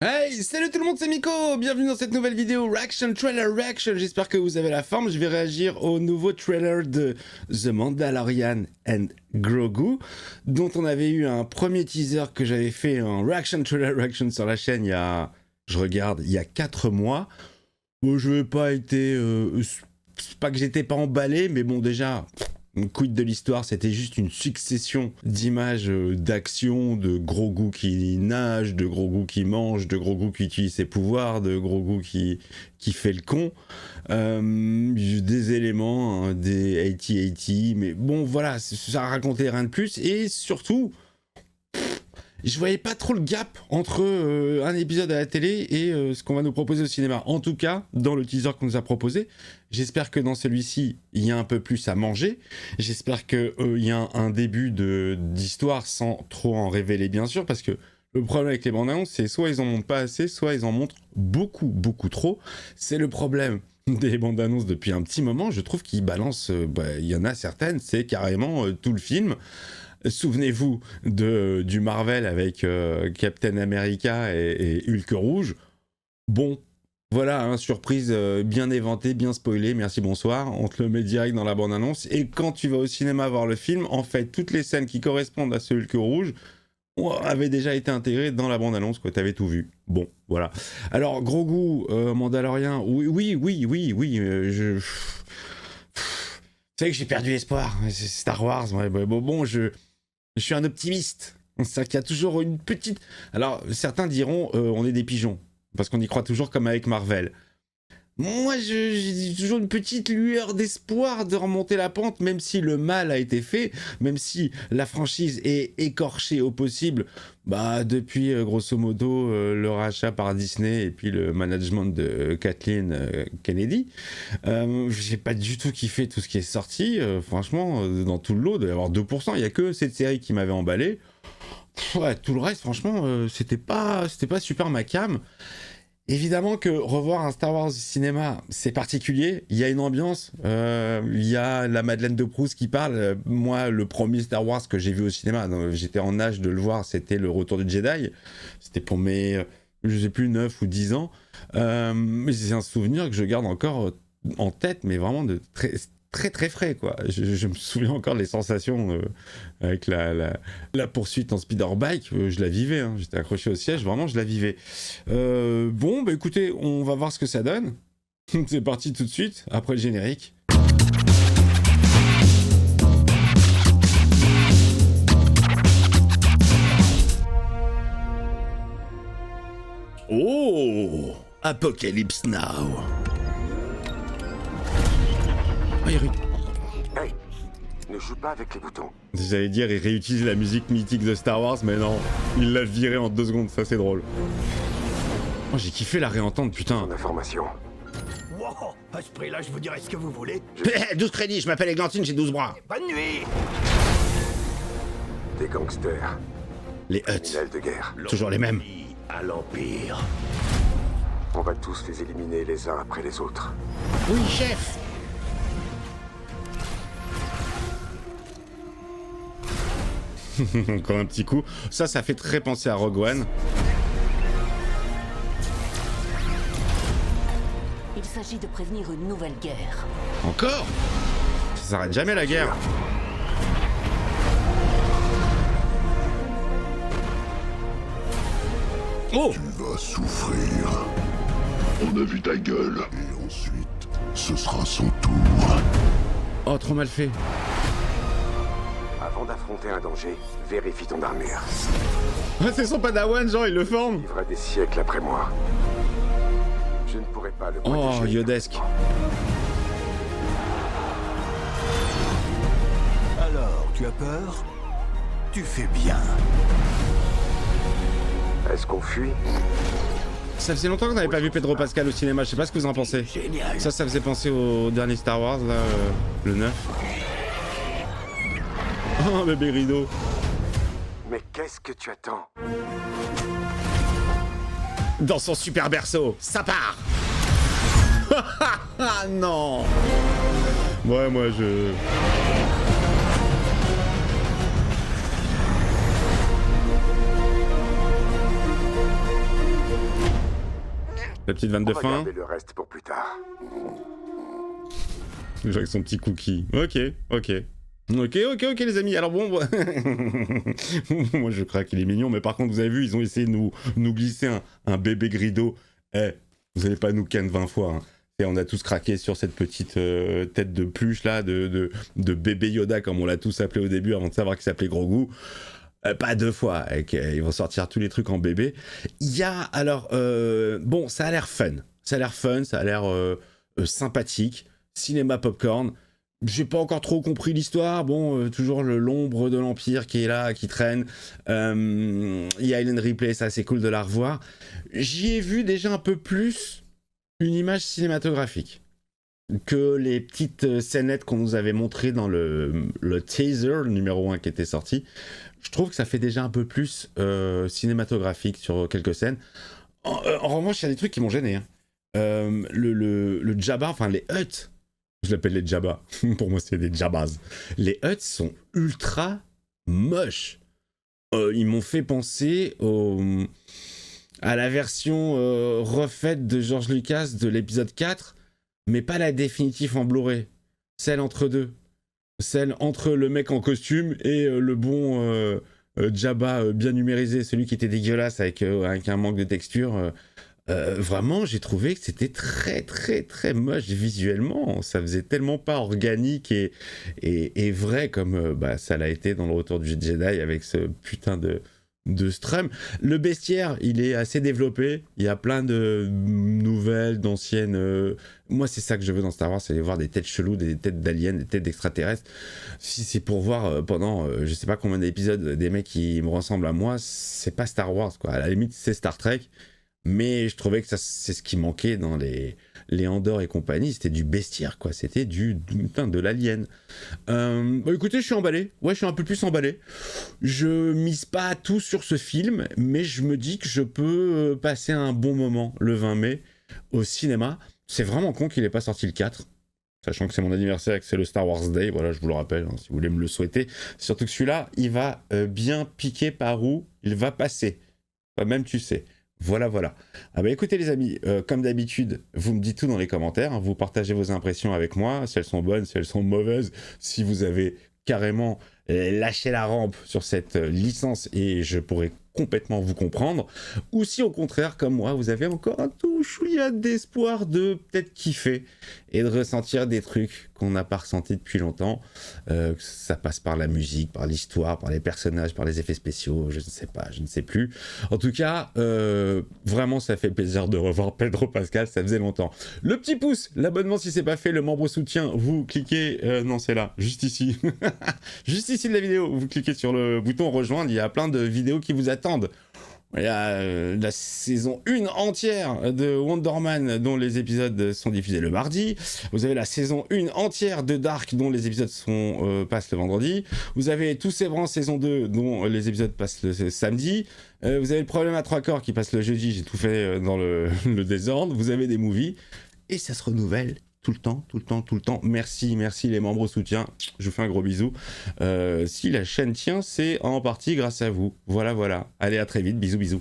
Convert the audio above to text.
Hey, salut tout le monde, c'est Miko. Bienvenue dans cette nouvelle vidéo Reaction Trailer Reaction. J'espère que vous avez la forme. Je vais réagir au nouveau trailer de The Mandalorian and Grogu, dont on avait eu un premier teaser que j'avais fait en Reaction Trailer Reaction sur la chaîne il y a 4 mois. Bon, je n'ai pas été... c'est pas que j'étais pas emballé, mais bon, déjà... Quid de l'histoire, c'était juste une succession d'images d'action, de Grogu qui nage, de Grogu qui mange, de Grogu qui utilise ses pouvoirs, de Grogu qui fait le con, des éléments, hein, des 80-80, mais bon voilà, ça racontait rien de plus, et surtout, je voyais pas trop le gap entre un épisode à la télé et ce qu'on va nous proposer au cinéma. En tout cas, dans le teaser qu'on nous a proposé, j'espère que dans celui-ci, il y a un peu plus à manger. J'espère qu'il y a un début d'histoire sans trop en révéler, bien sûr, parce que le problème avec les bandes annonces, c'est soit ils en montrent pas assez, soit ils en montrent beaucoup trop. C'est le problème des bandes annonces depuis un petit moment. Je trouve qu'ils balancent, il y en a certaines, c'est carrément tout le film. Souvenez-vous du Marvel avec Captain America et Hulk rouge. Bon, voilà, hein, surprise bien éventée, bien spoilée, merci, bonsoir. On te le met direct dans la bande-annonce. Et quand tu vas au cinéma voir le film, en fait, toutes les scènes qui correspondent à ce Hulk rouge avaient déjà été intégrées dans la bande-annonce, quoi, t'avais tout vu. Bon, voilà. Alors, Grogu, Mandalorian, oui, je... Vous savez que j'ai perdu espoir, c'est Star Wars, ouais, bon, je suis un optimiste. C'est-à-dire qu'il y a toujours une petite... Alors, certains diront, on est des pigeons, parce qu'on y croit toujours comme avec Marvel. Moi, j'ai toujours une petite lueur d'espoir de remonter la pente, même si le mal a été fait, même si la franchise est écorchée au possible, depuis, grosso modo, le rachat par Disney et puis le management de Kathleen Kennedy. J'ai pas du tout kiffé tout ce qui est sorti, franchement, dans tout le lot, il doit y avoir 2%, il n'y a que cette série qui m'avait emballé. Ouais, tout le reste, franchement, c'était pas super ma cam. Évidemment que revoir un Star Wars au cinéma, c'est particulier. Il y a une ambiance, il y a la Madeleine de Proust qui parle. Moi, le premier Star Wars que j'ai vu au cinéma, j'étais en âge de le voir, c'était Le Retour du Jedi. C'était pour mes, je sais plus, 9 ou 10 ans. Mais c'est un souvenir que je garde encore en tête, mais vraiment de très frais, quoi. Je me souviens encore des sensations avec la poursuite en speederbike, je la vivais, hein. J'étais accroché au siège, vraiment je la vivais. Bon, écoutez, on va voir ce que ça donne. C'est parti tout de suite, après le générique. Oh, Apocalypse Now. Hey, ne joue pas avec les boutons. J'allais dire, il réutilise la musique mythique de Star Wars, mais non, il l'a viré en 2 secondes, ça c'est drôle. Oh, j'ai kiffé la réentendre, putain. Son information. Wow, à ce prix-là, je vous dirai ce que vous voulez. 12 crédits, je m'appelle Églantine, j'ai 12 bras. Bonne nuit. Des gangsters, Les Huts, criminels de guerre. toujours les mêmes. À l'Empire. On va tous les éliminer les uns après les autres. Oui, chef. Encore un petit coup. Ça fait très penser à Rogue One. Il s'agit de prévenir une nouvelle guerre. Encore? Ça s'arrête jamais la guerre. Oh! Tu vas souffrir. On a vu ta gueule. Et ensuite, ce sera son tour. Oh, trop mal fait. Avant d'affronter un danger, vérifie ton armure. Ah, c'est son padawan, genre, il le forme. Il vivra des siècles après moi. Je ne pourrai pas le Oh, protéger. Yodesque. Alors, tu as peur? Tu fais bien. Est-ce qu'on fuit? Ça faisait longtemps qu'on n'avait pas vu Pedro Pascal au cinéma, je sais pas ce que vous en pensez. Génial. Ça faisait penser au dernier Star Wars, là, le 9. Oh, bébé rideau. Mais qu'est-ce que tu attends? Dans son super berceau, ça part. Ah non. Ouais, moi je... La petite vanne de On va fin. garder le reste pour plus tard. Toujours avec son petit cookie. Ok, les amis. Alors bon, moi je crois qu'il est mignon, mais par contre, vous avez vu, ils ont essayé de nous glisser un bébé Grido. Vous allez pas nous ken 20 fois. Hein. Et on a tous craqué sur cette petite tête de pluche là, de bébé Yoda, comme on l'a tous appelé au début avant de savoir qu'il s'appelait Grogu. Pas 2 fois, ils vont sortir tous les trucs en bébé. Il y a, alors, bon, ça a l'air fun. Ça a l'air sympathique. Cinéma popcorn. J'ai pas encore trop compris l'histoire. Bon, toujours l'ombre de l'Empire qui est là, qui traîne. Il y a Ellen Ripley, ça c'est cool de la revoir. J'y ai vu déjà un peu plus une image cinématographique que les petites scénettes qu'on nous avait montrées dans le teaser, le numéro 1 qui était sorti. Je trouve que ça fait déjà un peu plus cinématographique sur quelques scènes. En revanche, il y a des trucs qui m'ont gêné. Hein. Le Jabba, enfin les Hutt, je l'appelle les Jabba. Pour moi, c'est des Jabbas. Les Hutt sont ultra moches. Ils m'ont fait penser à la version refaite de George Lucas de l'épisode 4, mais pas la définitive en Blu-ray. Celle entre deux. Celle entre le mec en costume et le bon Jabba bien numérisé, celui qui était dégueulasse avec un manque de texture. Vraiment, j'ai trouvé que c'était très très très moche visuellement. Ça faisait tellement pas organique et vrai comme ça l'a été dans le Retour du Jedi avec ce putain de Strum. Le bestiaire, il est assez développé. Il y a plein de nouvelles, d'anciennes. Moi, c'est ça que je veux dans Star Wars, c'est aller voir des têtes cheloues, des têtes d'aliens, des têtes d'extraterrestres. Si c'est pour voir pendant je sais pas combien d'épisodes des mecs qui me ressemblent à moi, c'est pas Star Wars, quoi. À la limite, c'est Star Trek. Mais je trouvais que ça, c'est ce qui manquait dans les Andor et compagnie, c'était du bestiaire, quoi. C'était de l'alien. Écoutez, je suis emballé. Ouais, je suis un peu plus emballé. Je mise pas tout sur ce film, mais je me dis que je peux passer un bon moment le 20 mai au cinéma. C'est vraiment con qu'il n'ait pas sorti le 4. Sachant que c'est mon anniversaire et que c'est le Star Wars Day, voilà, je vous le rappelle, hein, si vous voulez me le souhaiter. Surtout que celui-là, il va bien piquer par où il va passer. Enfin, même tu sais. Voilà. Ah bah écoutez les amis, comme d'habitude, vous me dites tout dans les commentaires, hein, vous partagez vos impressions avec moi, si elles sont bonnes, si elles sont mauvaises, si vous avez carrément lâché la rampe sur cette licence et je pourrais complètement vous comprendre, ou si au contraire, comme moi, vous avez encore un tout chouïa d'espoir de peut-être kiffer et de ressentir des trucs qu'on n'a pas ressentis depuis longtemps, que ça passe par la musique, par l'histoire, par les personnages, par les effets spéciaux, je ne sais pas, je ne sais plus. En tout cas, vraiment, ça fait plaisir de revoir Pedro Pascal, ça faisait longtemps. Le petit pouce, l'abonnement si c'est pas fait, le membre soutien, vous cliquez, non c'est là, juste ici, juste ici de la vidéo, vous cliquez sur le bouton rejoindre, il y a plein de vidéos qui vous attendent. Il y a la saison 1 entière de Wonder Man dont les épisodes sont diffusés le mardi. Vous avez la saison 1 entière de Dark dont les épisodes passent le vendredi. Vous avez Tous ces branches saison 2 dont les épisodes passent le samedi. Vous avez le problème à 3 corps qui passe le jeudi. J'ai tout fait dans le désordre. Vous avez des movies et ça se renouvelle. Tout le temps. Merci les membres au soutien. Je vous fais un gros bisou. Si la chaîne tient, c'est en partie grâce à vous. Voilà. Allez, à très vite. Bisous.